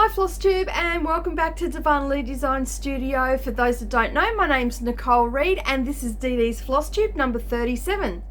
Hi FlossTube, and welcome back to Darvanalee Designs studio. For those that don't know, my name's Nicole Reed and this is DDsFlosstube number 37.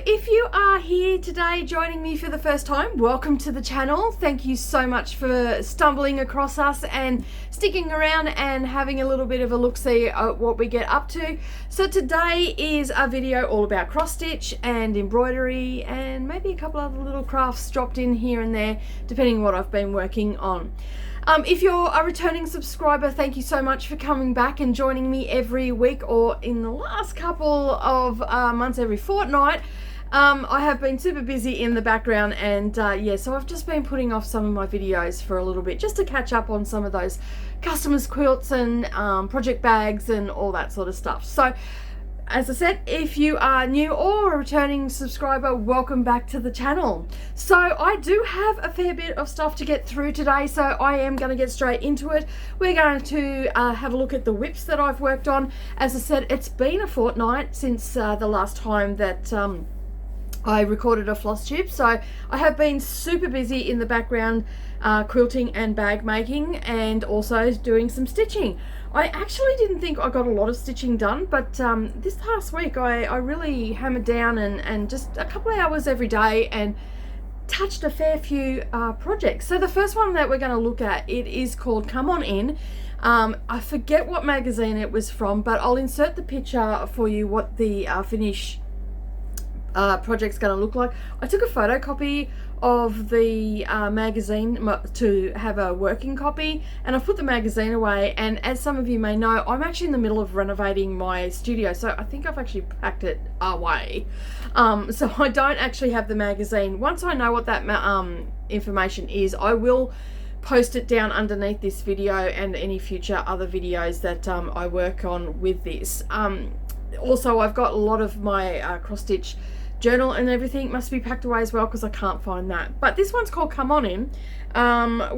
If you are here today joining me for the first time, welcome to the channel. Thank you so much for stumbling across us and sticking around and having a little bit of a look-see at what we get up to. So today is a video all about cross stitch and embroidery and maybe a couple other little crafts dropped in here and there depending on what I've been working on. If you're a returning subscriber, thank you so much for coming back and joining me every week, or in the last couple of months every fortnight. I have been super busy in the background and yeah, so I've just been putting off some of my videos for a little bit just to catch up on some of those customers quilts and project bags and all that sort of stuff. So as I said, if you are new or a returning subscriber, welcome back to the channel. So I do have a fair bit of stuff to get through today, so I am going to get straight into it. We're going to have a look at the whips that I've worked on. As I said, it's been a fortnight since the last time that I recorded a FlossTube, so I have been super busy in the background quilting and bag making and also doing some stitching. I actually didn't think I got a lot of stitching done, but this past week I really hammered down and just a couple of hours every day and touched a fair few projects. So the first one that we're going to look at, it is called Come On In. I forget what magazine it was from, but I'll insert the picture for you what the finish project's going to look like. I took a photocopy of the magazine to have a working copy, and I've put the magazine away, and as some of you may know, I'm actually in the middle of renovating my studio, so I think I've actually packed it away, so I don't actually have the magazine. Once I know what that information is, I will post it down underneath this video and any future other videos that I work on with this. Also, I've got a lot of my cross stitch journal and everything must be packed away as well because I can't find that. But this one's called Come On In.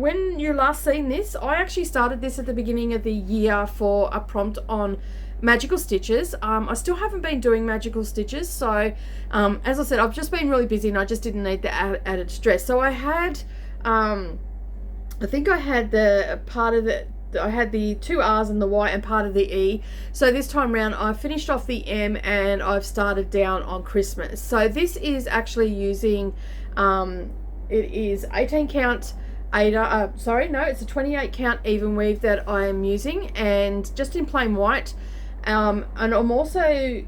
When you last seen this, I actually started this at the beginning of the year for a prompt on magical stitches. I still haven't been doing magical stitches, so as I said, I've just been really busy and I just didn't need the added stress. So I had I think I had the part of the I had the two R's and the Y and part of the E. So this time round I finished off the M and I've started down on Christmas. So this is actually using it is 18 count it's a 28 count even weave that I am using, and just in plain white, and I'm also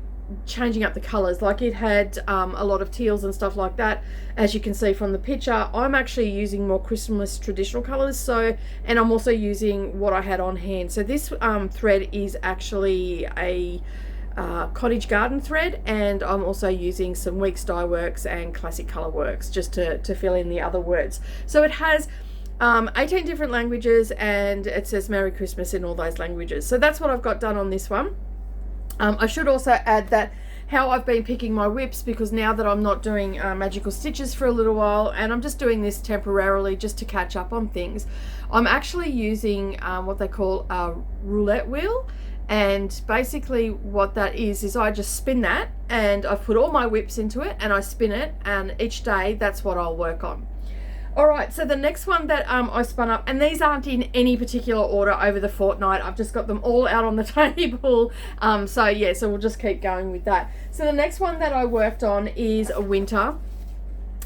changing up the colors. Like it had a lot of teals and stuff like that, as you can see from the picture. I'm actually using more Christmas traditional colors, so, and I'm also using what I had on hand. So this thread is actually a cottage garden thread, and I'm also using some Weeks Dye Works and Classic Color Works just to fill in the other words. So it has 18 different languages and it says Merry Christmas in all those languages. So that's what I've got done on this one. I should also add that how I've been picking my whips, because now that I'm not doing magical stitches for a little while and I'm just doing this temporarily just to catch up on things, I'm actually using what they call a roulette wheel. And basically what that is I just spin that and I've put all my whips into it and I spin it, and each day that's what I'll work on. Alright, so the next one that I spun up, and these aren't in any particular order over the fortnight, I've just got them all out on the table, so yeah, so we'll just keep going with that. So the next one that I worked on is a winter,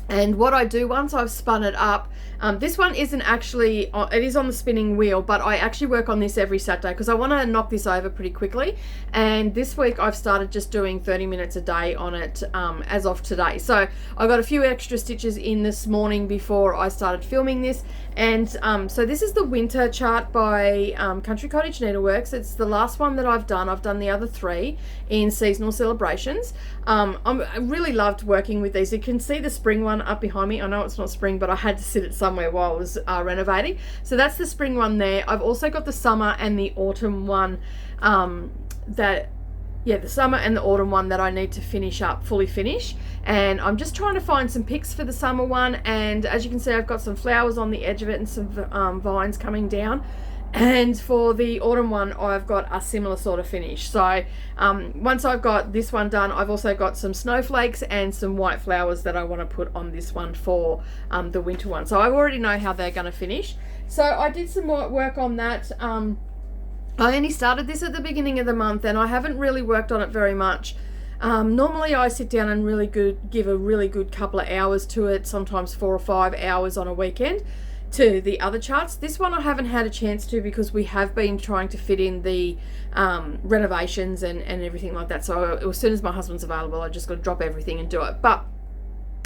and what I do once I've spun it up, this one isn't actually, it is on the spinning wheel, but I actually work on this every Saturday because I want to knock this over pretty quickly, and this week I've started just doing 30 minutes a day on it as of today. So I got a few extra stitches in this morning before I started filming this, and so this is the winter chart by Country Cottage Needleworks. It's the last one that I've done. I've done the other three in seasonal celebrations. I really loved working with these. You can see the spring one up behind me. I know it's not spring, but I had to sit it somewhere while I was renovating. So that's the spring one there. I've also got the summer and the autumn one the summer and the autumn one that I need to finish up, fully finish. And I'm just trying to find some picks for the summer one, and as you can see I've got some flowers on the edge of it and some vines coming down. And for the autumn one, I've got a similar sort of finish. So once I've got this one done, I've also got some snowflakes and some white flowers that I want to put on this one for the winter one. So I already know how they're going to finish. So I did some more work on that. I only started this at the beginning of the month, and I haven't really worked on it very much. Normally I sit down and give a really good couple of hours to it, sometimes 4 or 5 hours on a weekend, to the other charts. This one I haven't had a chance to because we have been trying to fit in the renovations and everything like that. So as soon as my husband's available, I just got to drop everything and do it. But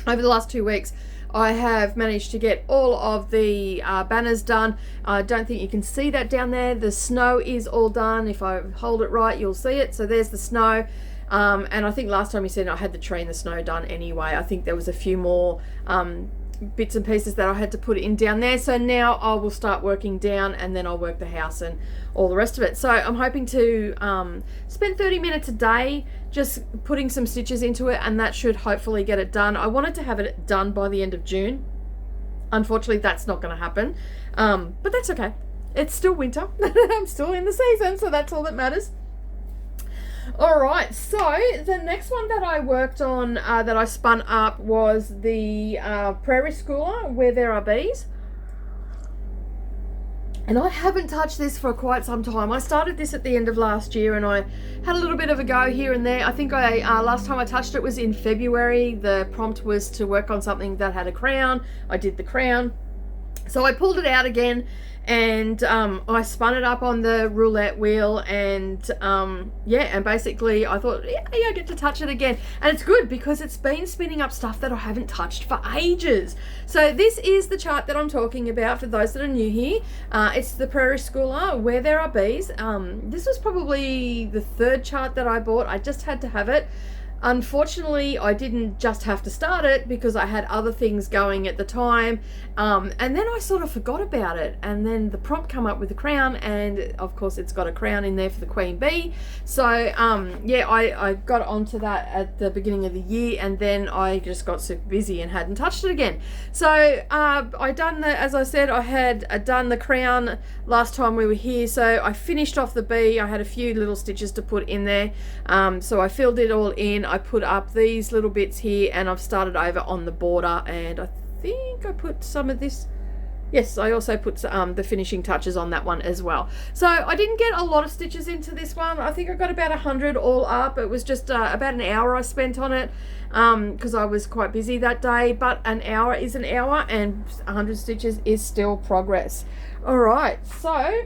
over the last 2 weeks, I have managed to get all of the banners done. I don't think you can see that down there. The snow is all done. If I hold it right, you'll see it. So there's the snow. And I think last time you said I had the tree and the snow done anyway. I think there was a few more bits and pieces that I had to put in down there. So now I will start working down, and then I'll work the house and all the rest of it. So I'm hoping to spend 30 minutes a day just putting some stitches into it, and that should hopefully get it done. I wanted to have it done by the end of June. Unfortunately, that's not going to happen, but that's okay. It's still winter. I'm still in the season, so that's all that matters. Alright, so the next one that I worked on, that I spun up, was the Prairie School, Where There Are Bees. And I haven't touched this for quite some time. I started this at the end of last year, and I had a little bit of a go here and there. I think last time I touched it was in February. The prompt was to work on something that had a crown. I did the crown. So I pulled it out again, and I spun it up on the roulette wheel, and yeah, and basically I thought, yeah, I get to touch it again. And it's good because it's been spinning up stuff that I haven't touched for ages. So this is the chart that I'm talking about for those that are new here. It's the Prairie Schooler, Where There Are Bees. This was probably the 3rd chart that I bought. I just had to have it. Unfortunately, I didn't just have to start it because I had other things going at the time, and then I sort of forgot about it, and then the prompt come up with the crown, and of course it's got a crown in there for the queen bee. So yeah, I got onto that at the beginning of the year, and then I just got super busy and hadn't touched it again. So I done as I said, I had done the crown last time we were here, so I finished off the bee. I had a few little stitches to put in there, so I filled it all in. I put up these little bits here, and I've started over on the border, and I think I put some of this. Yes, I also put the finishing touches on that one as well. So I didn't get a lot of stitches into this one. I think I got about 100 all up. It was just about an hour I spent on it because I was quite busy that day, but an hour is an hour, and 100 stitches is still progress. All right, so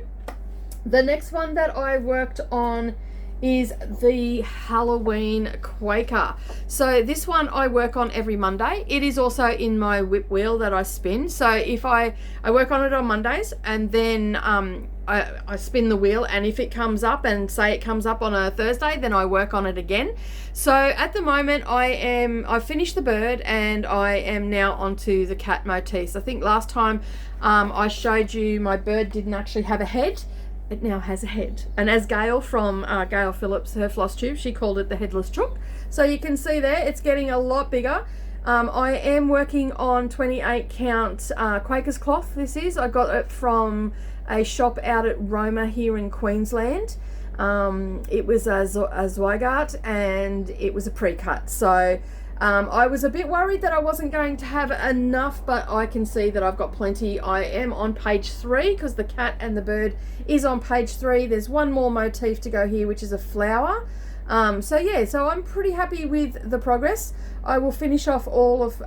the next one that I worked on is the Halloween Quaker. So this one I work on every Monday. It is also in my whip wheel that I spin. So if I work on it on Mondays, and then I spin the wheel, and if it comes up, and say it comes up on a Thursday, then I work on it again. So at the moment I've finished the bird, and I am now onto the cat motifs. I think last time I showed you my bird didn't actually have a head. It now has a head, and as Gail from Gail Phillips, her floss tube, she called it the Headless Chop. So you can see there it's getting a lot bigger. I am working on 28 count Quaker's cloth. This is, I got it from a shop out at Roma here in Queensland. It was a Zweigart, and it was a pre-cut. So I was a bit worried that I wasn't going to have enough, but I can see that I've got plenty. I am on page 3 because the cat and the bird is on page 3. There's one more motif to go here, which is a flower. So yeah, so I'm pretty happy with the progress. I will finish off all of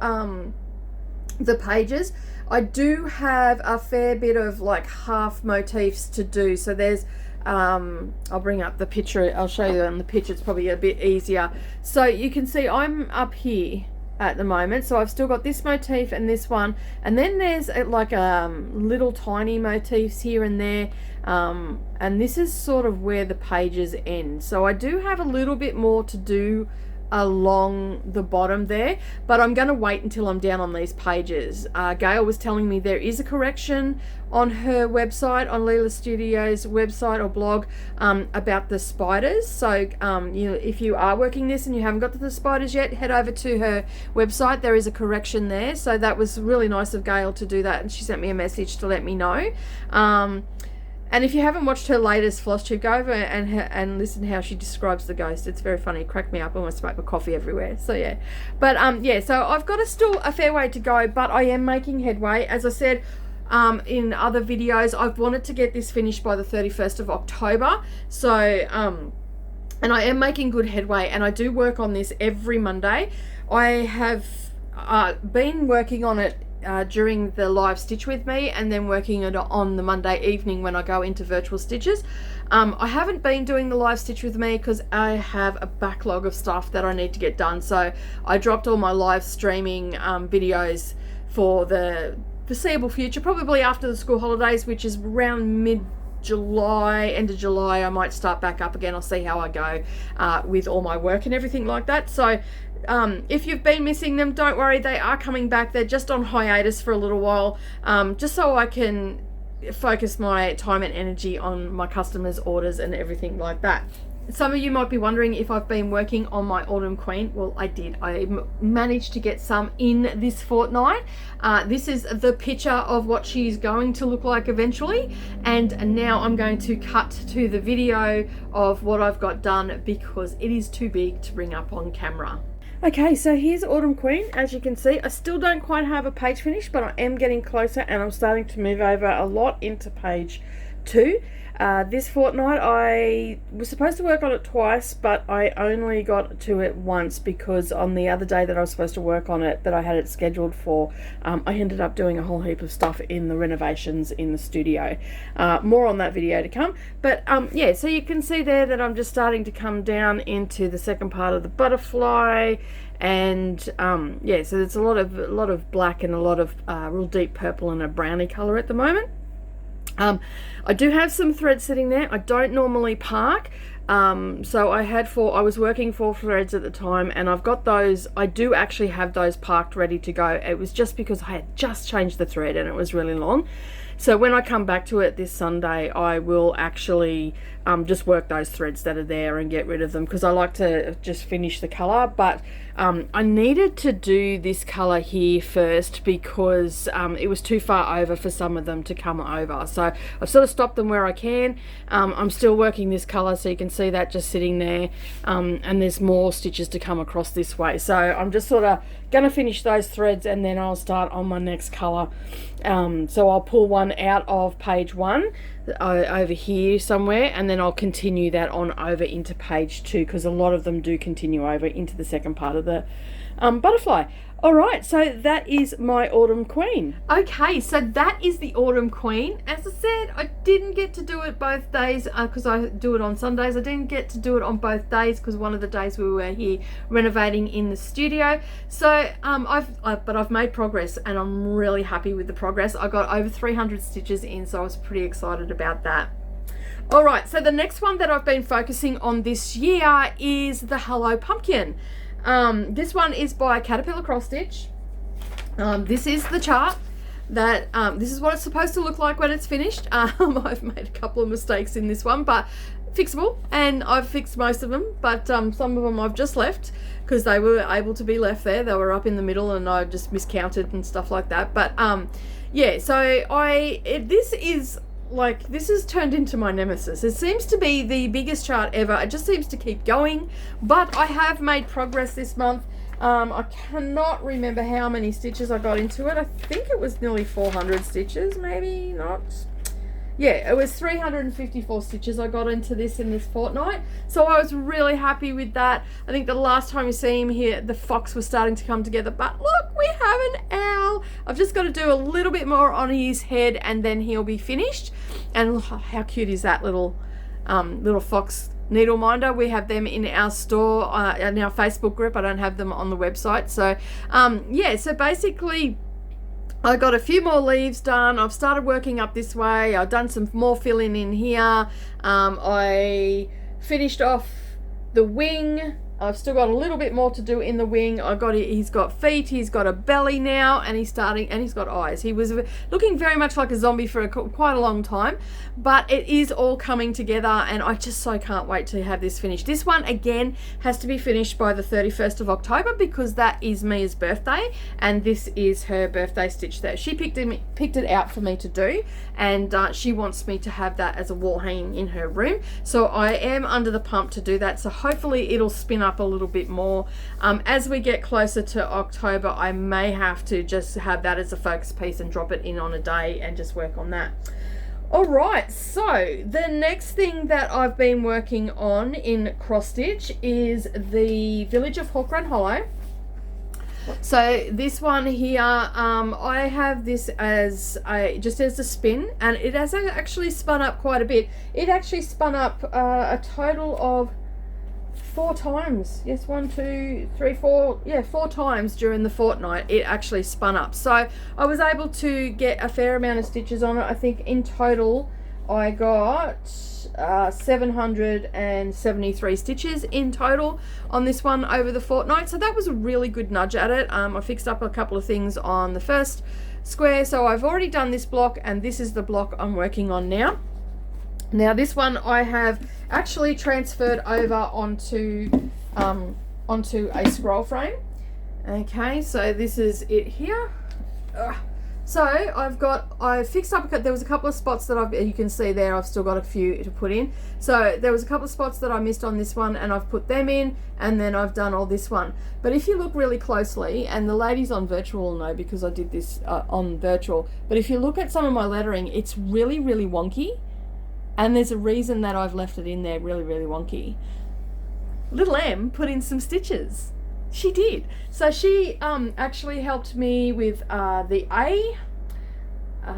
the pages. I do have a fair bit of like half motifs to do. So there's I'll bring up the picture. I'll show you on the picture. It's probably a bit easier. So you can see I'm up here at the moment. So I've still got this motif and this one, and then there's like little tiny motifs here and there, and this is sort of where the pages end. So I do have a little bit more to do along the bottom there, but I'm going to wait until I'm down on these pages. Gail was telling me there is a correction on her website, on Leela Studio's website or blog, about the spiders. So you know, if you are working this and you haven't got to the spiders yet, head over to her website. There is a correction there. So that was really nice of Gail to do that, and she sent me a message to let me know. And if you haven't watched her latest floss tube, go over and listen how she describes the ghost. It's very funny. It cracked me up. I almost smoked my coffee everywhere. So yeah, but yeah, so I've got still a fair way to go, but I am making headway. As I said in other videos, I've wanted to get this finished by the 31st of October. So and I am making good headway, and I do work on this every Monday. I have been working on it during the live stitch with me, and then working it on the Monday evening when I go into virtual stitches. I haven't been doing the live stitch with me because I have a backlog of stuff that I need to get done, so I dropped all my live streaming videos for the foreseeable future, probably after the school holidays, which is around mid-July, end of July. I might start back up again. I'll see how I go with all my work and everything like that. So if you've been missing them, don't worry, they are coming back. They're just on hiatus for a little while, just so I can focus my time and energy on my customers' orders and everything like that. Some of you might be wondering if I've been working on my Autumn Queen. Well, I did. I managed to get some in this fortnight. This is the picture of what she's going to look like eventually, and now I'm going to cut to the video of what I've got done because it is too big to bring up on camera. Okay, so here's Autumn Queen. As you can see, I still don't quite have a page finish, but I am getting closer, and I'm starting to move over a lot into page 2. This fortnight I was supposed to work on it twice, but I only got to it once because on the other day that I was supposed to work on it, that I had it scheduled for, I ended up doing a whole heap of stuff in the renovations in the studio. More on that video to come, but yeah, so you can see there that I'm just starting to come down into the second part of the butterfly, and yeah, so there's a lot of black and a lot of real deep purple and a browny color at the moment. I do have some thread sitting there. I don't normally park, so I was working 4 threads at the time, and I've got those. I do actually have those parked ready to go. It was just because I had just changed the thread and it was really long. So when I come back to it this Sunday, I will actually just work those threads that are there and get rid of them, because I like to just finish the color. But I needed to do this color here first because it was too far over for some of them to come over. So I've sort of stopped them where I can. I'm still working this color, so you can see that just sitting there, and there's more stitches to come across this way. So I'm just sort of gonna finish those threads, and then I'll start on my next color. So I'll pull one out of page 1 over here somewhere, and then I'll continue that on over into page 2, because a lot of them do continue over into the second part of the butterfly. Alright, so that is my Autumn Queen. Okay, so that is the Autumn Queen. As I said, I didn't get to do it both days because I do it on Sundays. I didn't get to do it on both days because one of the days we were here renovating in the studio. So but I've made progress, and I'm really happy with the progress. I got over 300 stitches in, so I was pretty excited about that. Alright, so the next one that I've been focusing on this year is the Hello Pumpkin. This one is by Caterpillar Cross Stitch. This is the chart that this is what it's supposed to look like when it's finished. I've made a couple of mistakes in this one, but fixable, and I've fixed most of them, but some of them I've just left because they were able to be left there. They were up in the middle and I just miscounted and stuff like that. But yeah, so this has turned into my nemesis. It seems to be the biggest chart ever. It just seems to keep going, but I have made progress this month. I cannot remember how many stitches I got into it. I think it was nearly 400 stitches, maybe not. Yeah, it was 354 stitches I got into this in this fortnight, so I was really happy with that. I think the last time you see him here, the fox was starting to come together, but look, we have an owl. I've just got to do a little bit more on his head and then he'll be finished. And how cute is that little fox needle minder? We have them in our store, in our Facebook group. I don't have them on the website. So yeah, so basically I got a few more leaves done. I've started working up this way. I've done some more filling in here. I finished off the wing I've still got a little bit more to do in the wing. He's got feet, he's got a belly now, and he's got eyes. He was looking very much like a zombie for quite a long time, but it is all coming together, and I just so can't wait to have this finished. This one, again, has to be finished by the 31st of October because that is Mia's birthday, and this is her birthday stitch there. She picked it out for me to do, and she wants me to have that as a wall hanging in her room. So I am under the pump to do that, so hopefully it'll spin up a little bit more. As we get closer to October, I may have to just have that as a focus piece and drop it in on a day and just work on that. All right, so the next thing that I've been working on in cross stitch is the Village of Horan Hollow. So this one here, I have this as just as a spin, and it has actually spun up quite a bit. It actually spun up a total of 4 times. Yes, 1, 2, 3, 4. Yeah, 4 times during the fortnight it actually spun up. So I was able to get a fair amount of stitches on it. I think in total I got 773 stitches in total on this one over the fortnight. So that was a really good nudge at it. I fixed up a couple of things on the first square. So I've already done this block, and this is the block I'm working on now. Now this one I have actually transferred over onto a scroll frame. Okay, so this is it here. So I fixed up, there was a couple of spots that you can see there, I've still got a few to put in. So there was a couple of spots that I missed on this one, and I've put them in, and then I've done all this one. But if you look really closely, and the ladies on virtual will know because I did this on virtual, but if you look at some of my lettering, it's really, really wonky. And there's a reason that I've left it in there really, really wonky. Little M put in some stitches. She did. So she actually helped me with the A,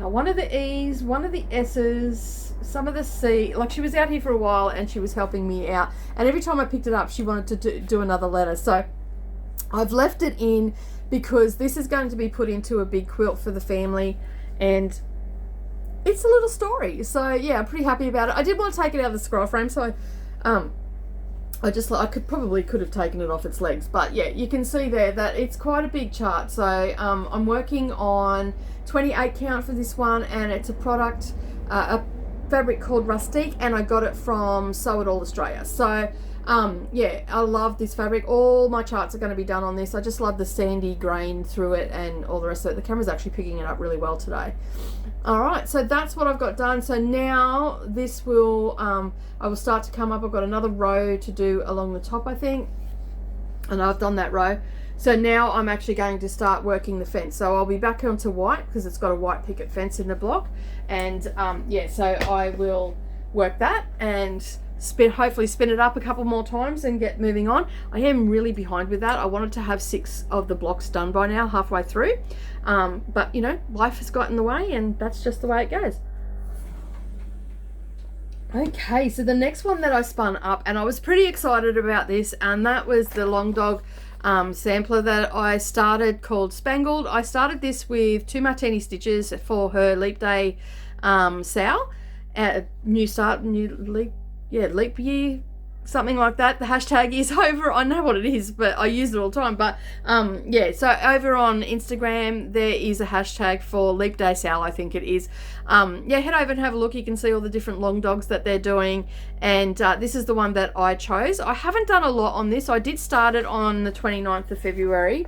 one of the E's, one of the S's, some of the C. Like, she was out here for a while and she was helping me out. And every time I picked it up, she wanted to do another letter. So I've left it in because this is going to be put into a big quilt for the family. And it's a little story, so yeah, I'm pretty happy about it. I did want to take it out of the scroll frame, so I could have taken it off its legs, but yeah, you can see there that it's quite a big chart. So I'm working on 28 count for this one, and it's a product, a fabric called Rustique, and I got it from Sew It All Australia. So yeah, I love this fabric. All my charts are going to be done on this. I just love the sandy grain through it and all the rest of it. The camera's actually picking it up really well today. All right, so that's what I've got done. So now this will, I will start to come up. I've got another row to do along the top, I think, and I've done that row. So now I'm actually going to start working the fence. So I'll be back onto white because it's got a white picket fence in the block. And yeah, so I will work that and hopefully spin it up a couple more times and get moving on. I am really behind with that. I wanted to have 6 of the blocks done by now, halfway through, but you know, life has got in the way, and that's just the way it goes. Okay, so the next one that I spun up, and I was pretty excited about this, and that was the Long Dog sampler that I started called Spangled. I started this with 2 martini stitches for her Leap Day sale, leap year, something like that. The hashtag is over. I know what it is, but I use it all the time. But yeah, so over on Instagram there is a hashtag for Leap Day Sale, I think it is. Yeah, head over and have a look. You can see all the different long dogs that they're doing, and this is the one that I chose. I haven't done a lot on this. I did start it on the 29th of February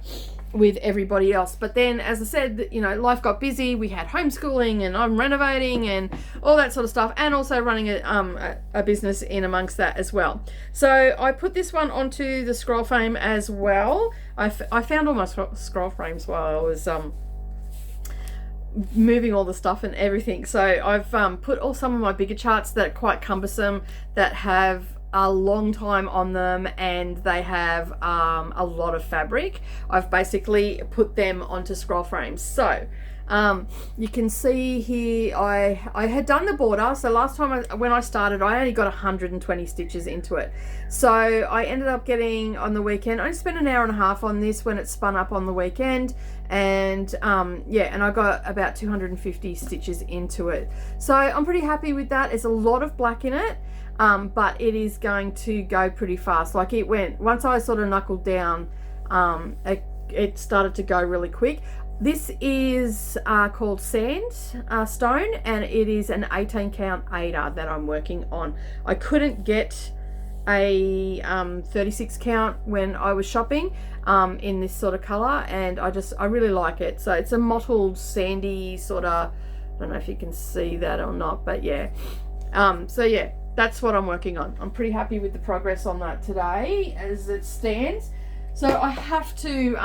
with everybody else, but then, as I said, you know, life got busy. We had homeschooling, and I'm renovating and all that sort of stuff, and also running a business in amongst that as well. So I put this one onto the scroll frame as well. I found all my scroll frames while I was moving all the stuff and everything. So I've put some of my bigger charts that are quite cumbersome, that have a long time on them, and they have a lot of fabric. I've basically put them onto scroll frames. So you can see here I had done the border. So last time when I started, I only got 120 stitches into it. So I ended up getting, on the weekend, I spent an hour and a half on this when it spun up on the weekend, and yeah, and I got about 250 stitches into it. So I'm pretty happy with that. It's a lot of black in it. but it is going to go pretty fast. Like it went, once I sort of knuckled down, it started to go really quick. This is called Sandstone, and it is an 18 count aider that I'm working on. I couldn't get a 36 count when I was shopping in this sort of color, and I really like it. So it's a mottled sandy sort of, I don't know if you can see that or not, but yeah. So yeah, that's what I'm working on. I'm pretty happy with the progress on that today as it stands. So I have to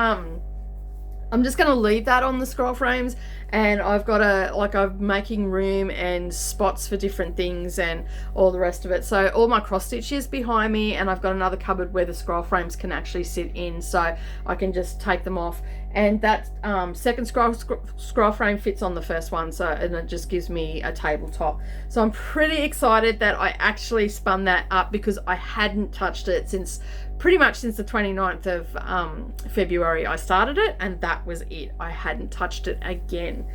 I'm just going to leave that on the scroll frames, and I've got I'm making room and spots for different things and all the rest of it. So all my cross stitches behind me, and I've got another cupboard where the scroll frames can actually sit in, so I can just take them off. And that second scroll frame fits on the first one, so, and it just gives me a tabletop. So I'm pretty excited that I actually spun that up, because I hadn't touched it since pretty much since the 29th of February I started it, and that was it. I hadn't touched it again.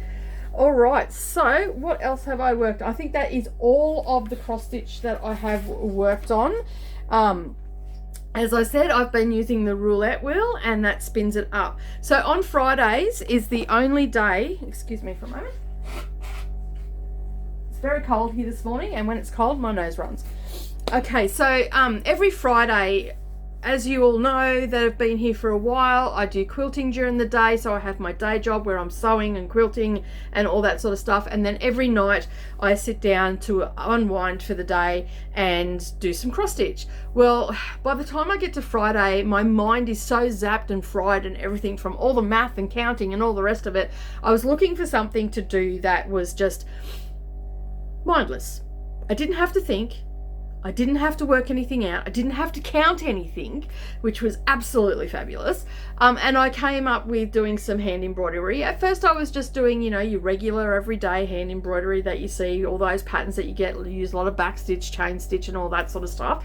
All right, so what else have I worked? I think that is all of the cross stitch that I have worked on. As I said, I've been using the roulette wheel, and that spins it up. So on Fridays is the only day, excuse me for a moment. It's very cold here this morning, and when it's cold, my nose runs. Okay, so every Friday, as you all know that have been here for a while, I do quilting during the day. So I have my day job where I'm sewing and quilting and all that sort of stuff, and then every night I sit down to unwind for the day and do some cross stitch. Well, by the time I get to Friday, my mind is so zapped and fried and everything from all the math and counting and all the rest of it. I was looking for something to do that was just mindless. I didn't have to think. I didn't have to work anything out. I didn't have to count anything, which was absolutely fabulous. And I came up with doing some hand embroidery. At first I was just doing, you know, your regular everyday hand embroidery that you see, all those patterns that you get. You use a lot of back stitch, chain stitch and all that sort of stuff.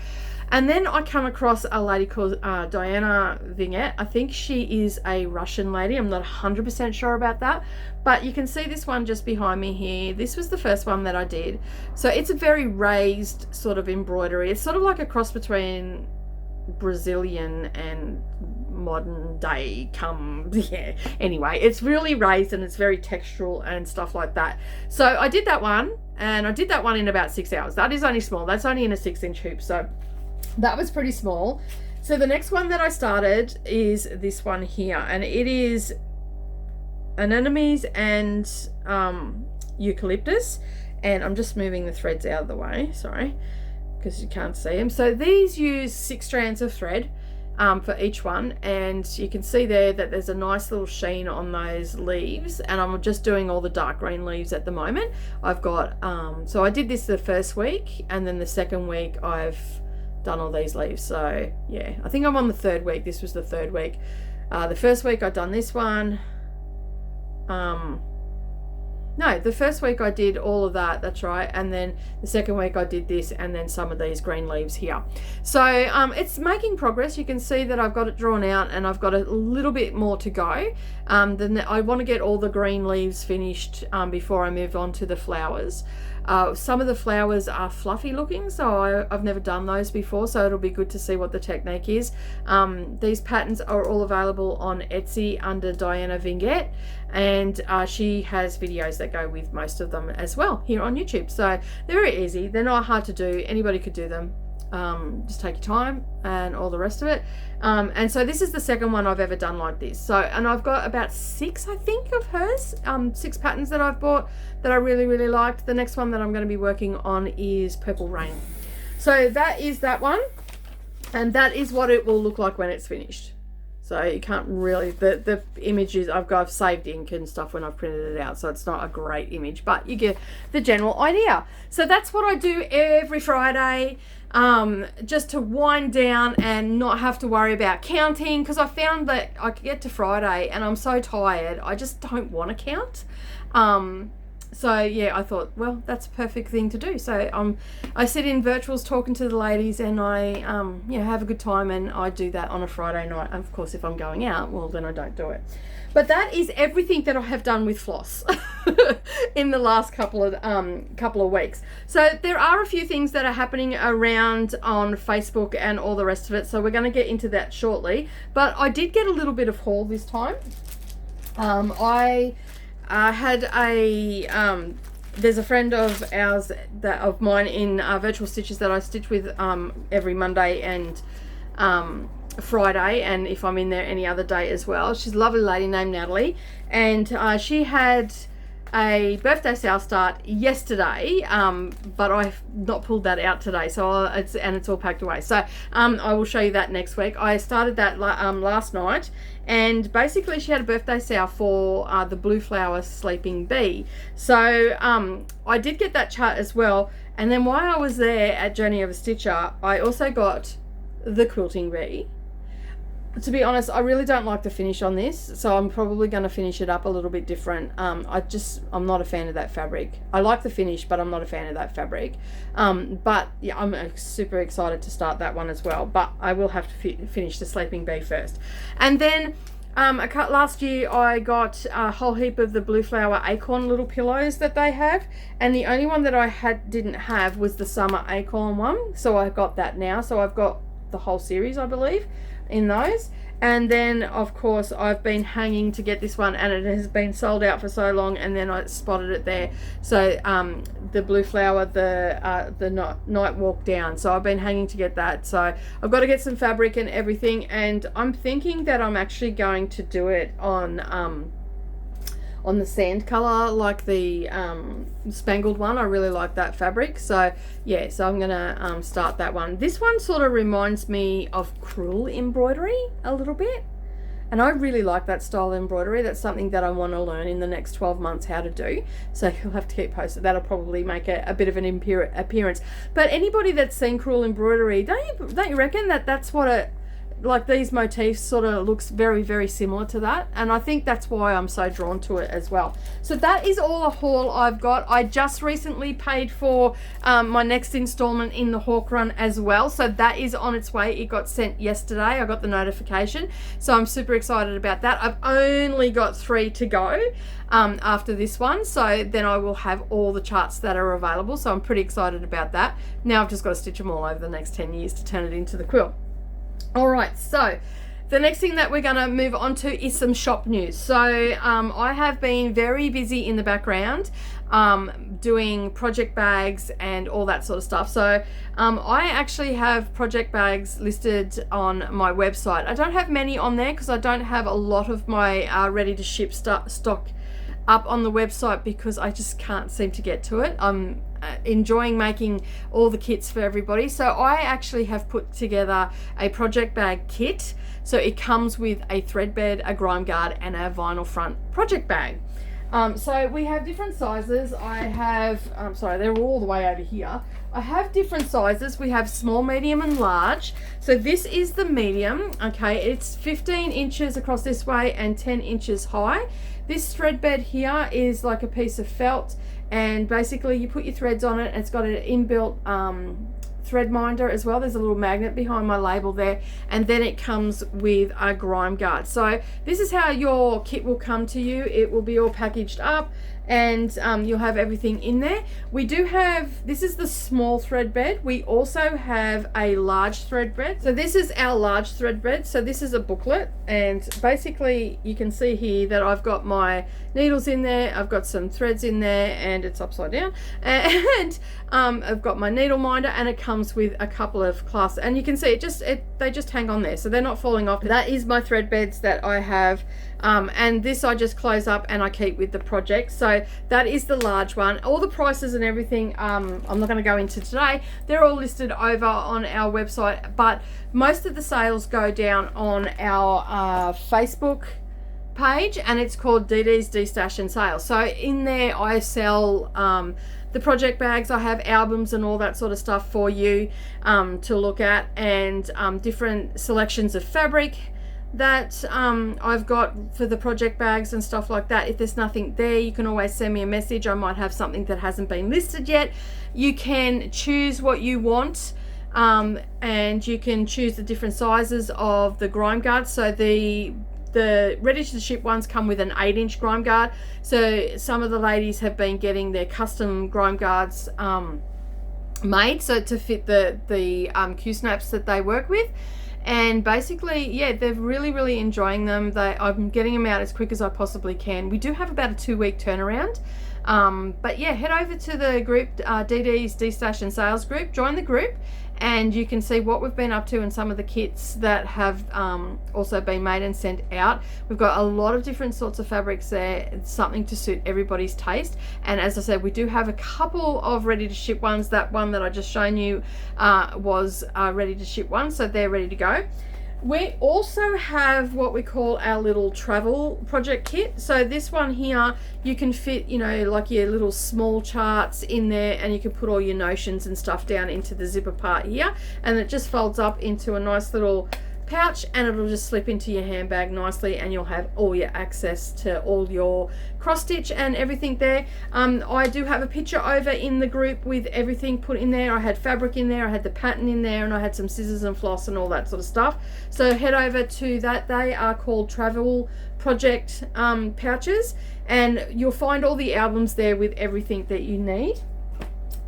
And then I come across a lady called Diana Vignette. I think she is a Russian lady. I'm not 100% sure about that. But you can see this one just behind me here. This was the first one that I did. So it's a very raised sort of embroidery. It's sort of like a cross between Brazilian and modern day yeah. Anyway, it's really raised and it's very textural and stuff like that. So I did that one, and I did that one in about 6 hours. That is only small. That's only in a 6-inch hoop. So that was pretty small. So the next one that I started is this one here, and it is anemones and eucalyptus, and I'm just moving the threads out of the way, sorry, because you can't see them. So these use 6 strands of thread for each one, and you can see there that there's a nice little sheen on those leaves, and I'm just doing all the dark green leaves at the moment. I've got so I did this the first week, and then the second week I've done all these leaves. So yeah, I think I'm on the 3rd week. This was the 3rd week. The first week I'd done this one. No, the first week I did all of that, that's right, and then the second week I did this, and then some of these green leaves here. So it's making progress. You can see that I've got it drawn out, and I've got a little bit more to go. Then I want to get all the green leaves finished before I move on to the flowers. Some of the flowers are fluffy looking, so I've never done those before, so it'll be good to see what the technique is. These patterns are all available on Etsy under Diana Vignette, and she has videos that go with most of them as well here on YouTube. So they're very easy. They're not hard to do. Anybody could do them. Just take your time and all the rest of it. And so this is the second one I've ever done like this. So, and I've got about 6, I think, of hers, 6 patterns that I've bought that I really, really liked. The next one that I'm going to be working on is Purple Rain. So that is that one, and that is what it will look like when it's finished. So you can't really, the images I've saved ink and stuff when I've printed it out, so it's not a great image, but you get the general idea. So that's what I do every Friday, just to wind down and not have to worry about counting, because I found that I get to Friday and I'm so tired, I just don't want to count. So yeah, I thought, well, that's a perfect thing to do. So I sit in virtuals talking to the ladies, and I have a good time, and I do that on a Friday night. Of course, if I'm going out, well, then I don't do it. But that is everything that I have done with floss in the last couple of weeks. So there are a few things that are happening around on Facebook and all the rest of it. So we're going to get into that shortly. But I did get a little bit of haul this time. I had there's a friend of ours of mine in Virtual Stitches that I stitch with every Monday and Friday, and if I'm in there any other day as well. She's a lovely lady named Natalie, and she had a birthday sale start yesterday, but I've not pulled that out today, so it's all packed away. So I will show you that next week. I started that last night, and basically she had a birthday sale for the Blue Flower Sleeping Bee. So I did get that chart as well, and then while I was there at Journey of a Stitcher, I also got the Quilting Bee. To be honest, I really don't like the finish on this, so I'm probably going to finish it up a little bit different. I'm not a fan of that fabric. I like the finish, but I'm not a fan of that fabric. But yeah, I'm super excited to start that one as well, but I will have to finish the Sleeping Bee first. And then last year I got a whole heap of the Blue Flower Acorn little pillows that they have, and the only one that I didn't have was the Summer Acorn one, so I got that now. So I've got the whole series, I believe, in those. And then of course I've been hanging to get this one, and it has been sold out for so long, and then I spotted it there. So the Blue Flower, the Night Walk Down, so I've been hanging to get that. So I've got to get some fabric and everything, and I'm thinking that I'm actually going to do it on the sand color, like the Spangled one. I really like that fabric. So yeah, so I'm gonna start that one. This one sort of reminds me of crewel embroidery a little bit, and I really like that style of embroidery. That's something that I want to learn in the next 12 months how to do, so you'll have to keep posted. That'll probably make a bit of an appearance. But anybody that's seen crewel embroidery, don't you reckon that that's what it, like these motifs sort of looks very, very similar to that? And I think that's why I'm so drawn to it as well. So that is all the haul I've got. I just recently paid for my next installment in the Hawk Run as well, so that is on its way. It got sent yesterday. I got the notification, so I'm super excited about that. I've only got 3 to go after this one, so then I will have all the charts that are available, so I'm pretty excited about that. Now I've just got to stitch them all over the next 10 years to turn it into the quilt. Alright, so the next thing that we're going to move on to is some shop news. So I have been very busy in the background doing project bags and all that sort of stuff. So I actually have project bags listed on my website. I don't have many on there because I don't have a lot of my ready to ship stock up on the website, because I just can't seem to get to it. I'm enjoying making all the kits for everybody. So I actually have put together a project bag kit. So it comes with a thread bed, a grime guard, and a vinyl front project bag. So we have different sizes. I have, sorry, they're all the way over here. I have different sizes. We have small, medium, and large. So this is the medium. Okay, it's 15 inches across this way and 10 inches high. This thread bed here is like a piece of felt, and basically you put your threads on it, and it's got an inbuilt thread minder as well. There's a little magnet behind my label there, and then it comes with a grime guard. So this is how your kit will come to you. It will be all packaged up, and you'll have everything in there. We do have, this is the small thread bed. We also have a large thread bed. So this is our large thread bed. So this is a booklet, and basically you can see here that I've got my needles in there, I've got some threads in there, and it's upside down, and I've got my needle minder, and it comes with a couple of clasps, and you can see they just hang on there, so they're not falling off. That is my thread beds that I have, and this I just close up and I keep with the project. So that is the large one. All the prices and everything I'm not going to go into today. They're all listed over on our website, but most of the sales go down on our Facebook page, and it's called DDs Stash and Sale. So in there I sell the project bags. I have albums and all that sort of stuff for you to look at, and different selections of fabric, that I've got for the project bags and stuff like that. If there's nothing there, you can always send me a message. I might have something that hasn't been listed yet. You can choose what you want, and you can choose the different sizes of the grime guards. So the ready to ship ones come with an 8-inch grime guard. So some of the ladies have been getting their custom grime guards made, so to fit the Q snaps that they work with. And basically, yeah, they're really enjoying them. I'm getting them out as quick as I possibly can. We do have about a 2-week turnaround. But yeah, head over to the group, DDs D-Stash and Sales group, join the group, and you can see what we've been up to and some of the kits that have also been made and sent out. We've got a lot of different sorts of fabrics there. It's something to suit everybody's taste. And as I said, we do have a couple of ready to ship ones. That one that I just shown you was ready to ship one, so they're ready to go. We also have what we call our little travel project kit. So this one here, you can fit, you know, like your little small charts in there, and you can put all your notions and stuff down into the zipper part here, and it just folds up into a nice little pouch, and it'll just slip into your handbag nicely, and you'll have all your access to all your cross stitch and everything there. I do have a picture over in the group with everything put in there. I had fabric in there, I had the pattern in there, and I had some scissors and floss and all that sort of stuff. So head over to that. They are called travel project pouches, and you'll find all the albums there with everything that you need.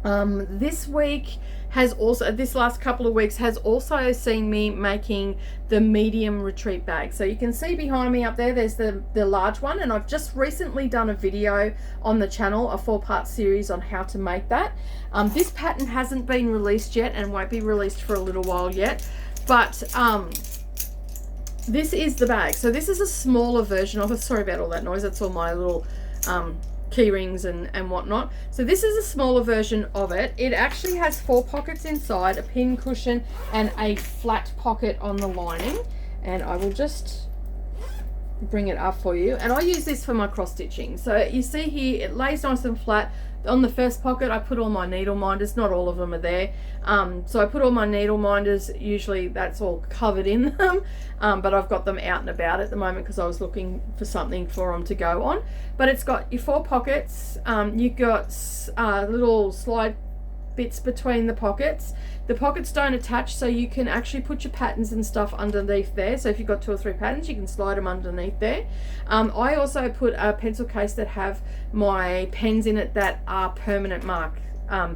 This week has also, this last couple of weeks has also seen me making the medium retreat bag. So you can see behind me up there, there's the large one, and I've just recently done a video on the channel, a 4-part series on how to make that. This pattern hasn't been released yet and won't be released for a little while yet, but this is the bag. So this is a smaller version of it. Sorry about all that noise, that's all my little key rings and whatnot. So this is a smaller version of it. It actually has 4 pockets inside, a pin cushion, and a flat pocket on the lining. And I will just bring it up for you. And I use this for my cross stitching. So you see here, it lays nice and flat. On the first pocket, I put all my needle minders. Not all of them are there. So I put all my needle minders. Usually that's all covered in them. But I've got them out and about at the moment because I was looking for something for them to go on. But it's got your 4 pockets. You've got little slide bits between the pockets. The pockets don't attach, so you can actually put your patterns and stuff underneath there. So if you've got 2 or 3 patterns, you can slide them underneath there. I also put a pencil case that have my pens in it that are permanent mark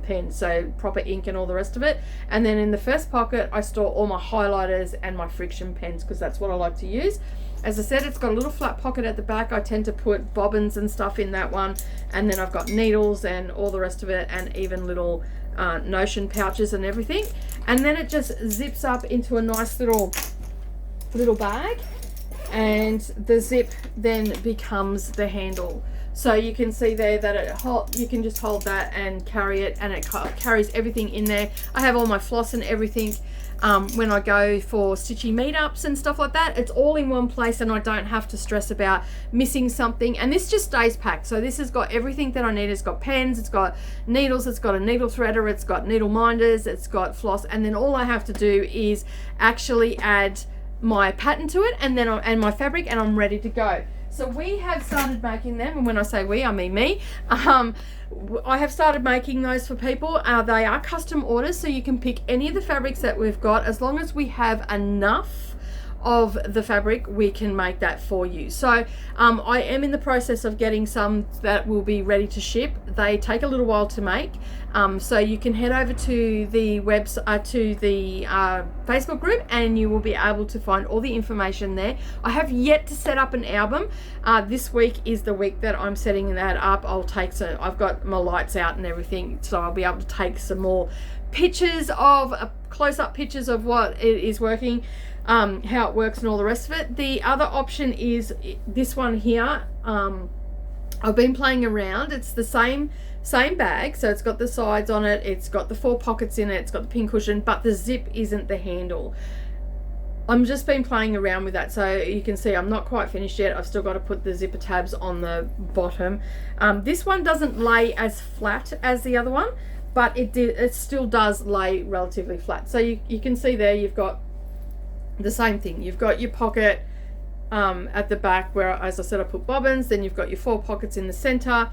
pens, so proper ink and all the rest of it. And then in the first pocket, I store all my highlighters and my friction pens because that's what I like to use. As I said, it's got a little flat pocket at the back. I tend to put bobbins and stuff in that one, and then I've got needles and all the rest of it, and even little notion pouches and everything. And then it just zips up into a nice little bag, and the zip then becomes the handle. So you can see there that you can just hold that and carry it, and it carries everything in there. I have all my floss and everything. When I go for stitchy meetups and stuff like that, it's all in one place, and I don't have to stress about missing something. And this just stays packed. So this has got everything that I need. It's got pens, it's got needles, it's got a needle threader, it's got needle minders, it's got floss, and then all I have to do is actually add my pattern to it, and then and my fabric, and I'm ready to go. So we have started making them, and when I say we, I mean me. I have started making those for people. They are custom orders, so you can pick any of the fabrics that we've got. As long as we have enough of the fabric, we can make that for you. So I am in the process of getting some that will be ready to ship. They take a little while to make, so you can head over to the website, to the Facebook group, and you will be able to find all the information there. I have yet to set up an album. This week is the week that I'm setting that up. I've got my lights out and everything, so I'll be able to take some more pictures of close-up pictures of what it is working, how it works and all the rest of it. The other option is this one here. I've been playing around. It's the same bag, so it's got the sides on it, it's got the 4 pockets in it, it's got the pin cushion, but the zip isn't the handle. I'm just been playing around with that, so you can see I'm not quite finished yet. I've still got to put the zipper tabs on the bottom. This one doesn't lay as flat as the other one, but it still does lay relatively flat. So you can see there you've got the same thing. You've got your pocket, at the back where, as I said, I put bobbins. Then you've got your 4 pockets in the center.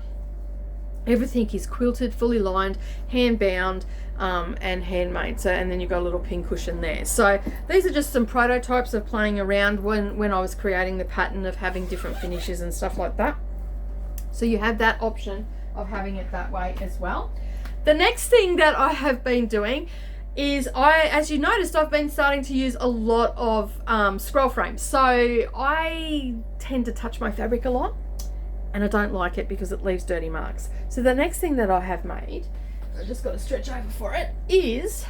Everything is quilted, fully lined, hand bound, and handmade. So, and then you've got a little pin cushion there. So these are just some prototypes of playing around when I was creating the pattern of having different finishes and stuff like that. So you have that option of having it that way as well. The next thing that I have been doing is as you noticed, I've been starting to use a lot of scroll frames. So I tend to touch my fabric a lot, and I don't like it because it leaves dirty marks. So the next thing that I have made, I've just got to stretch over for it, is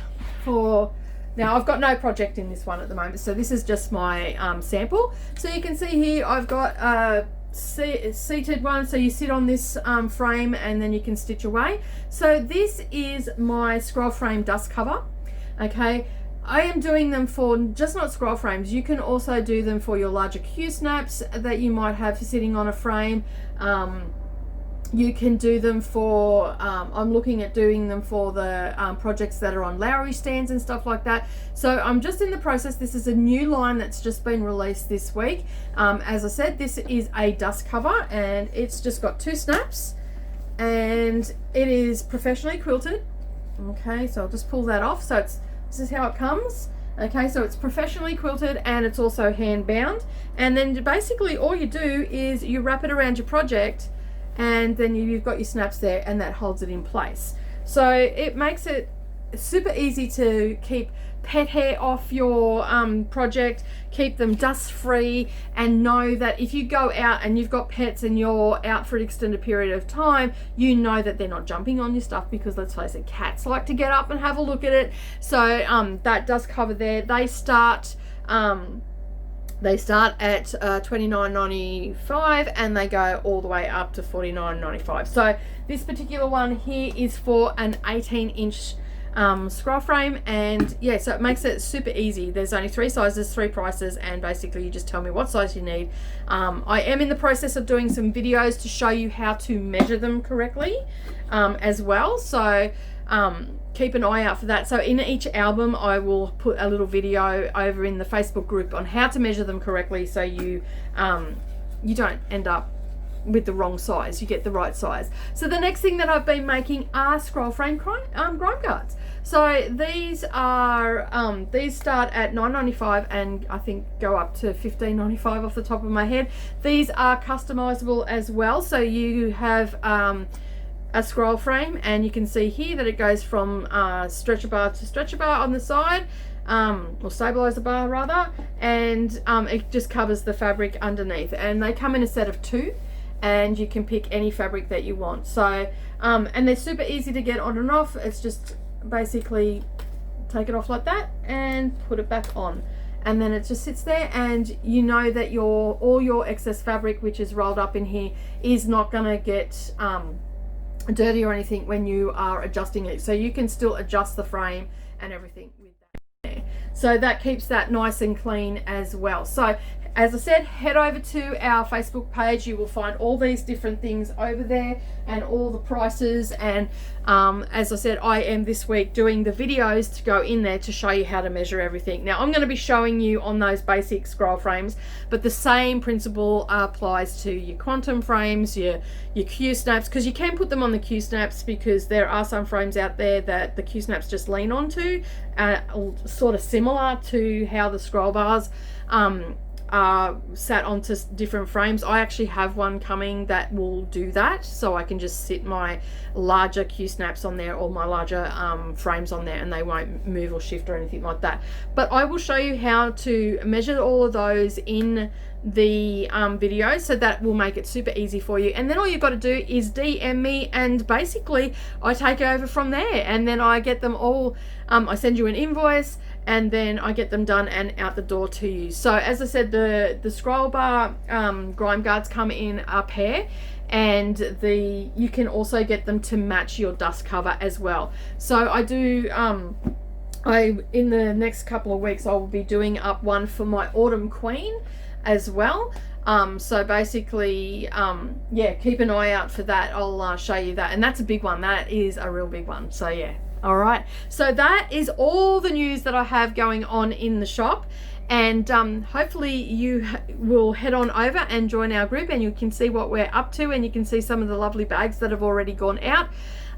now I've got no project in this one at the moment, so this is just my sample. So you can see here I've got a seated one, so you sit on this frame and then you can stitch away. So this is my scroll frame dust cover. Okay, I am doing them for just not scroll frames. You can also do them for your larger Q snaps that you might have sitting on a frame. You can do them for, I'm looking at doing them for the projects that are on Lowry stands and stuff like that. So I'm just in the process. This is a new line that's just been released this week. As I said, this is a dust cover, and it's just got 2 snaps, and it is professionally quilted. Okay, so I'll just pull that off. So this is how it comes. Okay, so it's professionally quilted, and it's also hand bound. And then basically all you do is you wrap it around your project, and then you've got your snaps there, and that holds it in place. So it makes it super easy to keep pet hair off your project, keep them dust free, and know that if you go out and you've got pets and you're out for an extended period of time, you know that they're not jumping on your stuff, because let's face it, cats like to get up and have a look at it. So that dust cover there, they start at $29.95 and they go all the way up to $49.95. So this particular one here is for an 18-inch scroll frame, and yeah, so it makes it super easy. There's only 3 sizes, 3 prices, and basically you just tell me what size you need. I am in the process of doing some videos to show you how to measure them correctly as well. So keep an eye out for that. So in each album I will put a little video over in the Facebook group on how to measure them correctly, so you you don't end up with the wrong size, you get the right size. So the next thing that I've been making are scroll frame grime guards. So these are these start at $9.95 and I think go up to $15.95 off the top of my head. These are customizable as well, so you have a scroll frame, and you can see here that it goes from stretcher bar to stretcher bar on the side, or stabilizer bar rather, and it just covers the fabric underneath, and they come in a set of 2, and you can pick any fabric that you want. So and they're super easy to get on and off. It's just basically take it off like that and put it back on, and then it just sits there, and you know that all your excess fabric, which is rolled up in here, is not gonna get dirty or anything when you are adjusting it. So you can still adjust the frame and everything with that there. So that keeps that nice and clean as well. So as I said, head over to our Facebook page. You will find all these different things over there and all the prices. And as I said, I am this week doing the videos to go in there to show you how to measure everything. Now I'm going to be showing you on those basic scroll frames, but the same principle applies to your quantum frames, your Q snaps, because you can put them on the Q snaps, because there are some frames out there that the Q snaps just lean onto, sort of similar to how the scroll bars sat onto different frames. I actually have one coming that will do that, so I can just sit my larger Q snaps on there, or my larger frames on there, and they won't move or shift or anything like that. But I will show you how to measure all of those in the video, so that will make it super easy for you. And then all you've got to do is DM me, and basically I take over from there, and then I get them all, I send you an invoice, and then I get them done and out the door to you. So as I said, the scroll bar grime guards come in a pair, and you can also get them to match your dust cover as well. So I do in the next couple of weeks I will be doing up one for my Autumn Queen as well. So basically yeah, keep an eye out for that. I'll show you that, and that's a big one. That is a real big one. So yeah. All right, so that is all the news that I have going on in the shop, And hopefully you will head on over and join our group, and you can see what we're up to, and you can see some of the lovely bags that have already gone out.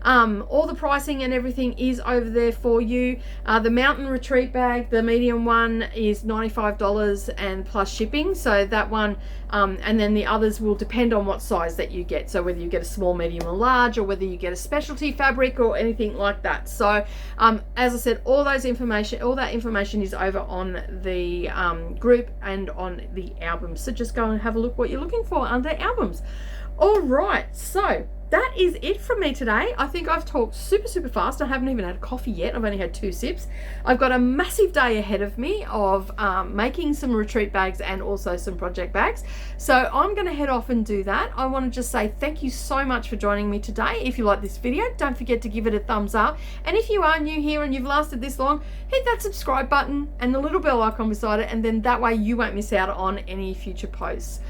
All the pricing and everything is over there for you. The mountain retreat bag, the medium one, is $95 and plus shipping, so that one, and then the others will depend on what size that you get, so whether you get a small, medium or large, or whether you get a specialty fabric or anything like that. So as I said, all that information is over on the group and on the albums, so just go and have a look what you're looking for under albums. All right, so that is it from me today. I think I've talked super fast. I haven't even had coffee yet. I've only had 2 sips. I've got a massive day ahead of me of making some retreat bags and also some project bags. So I'm going to head off and do that. I want to just say thank you so much for joining me today. If you like this video, don't forget to give it a thumbs up. And if you are new here and you've lasted this long, hit that subscribe button and the little bell icon beside it, and then that way you won't miss out on any future posts.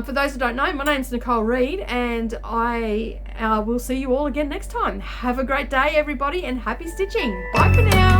For those who don't know, my name's Nicole Reed, and I will see you all again next time. Have a great day, everybody, and happy stitching. Bye for now.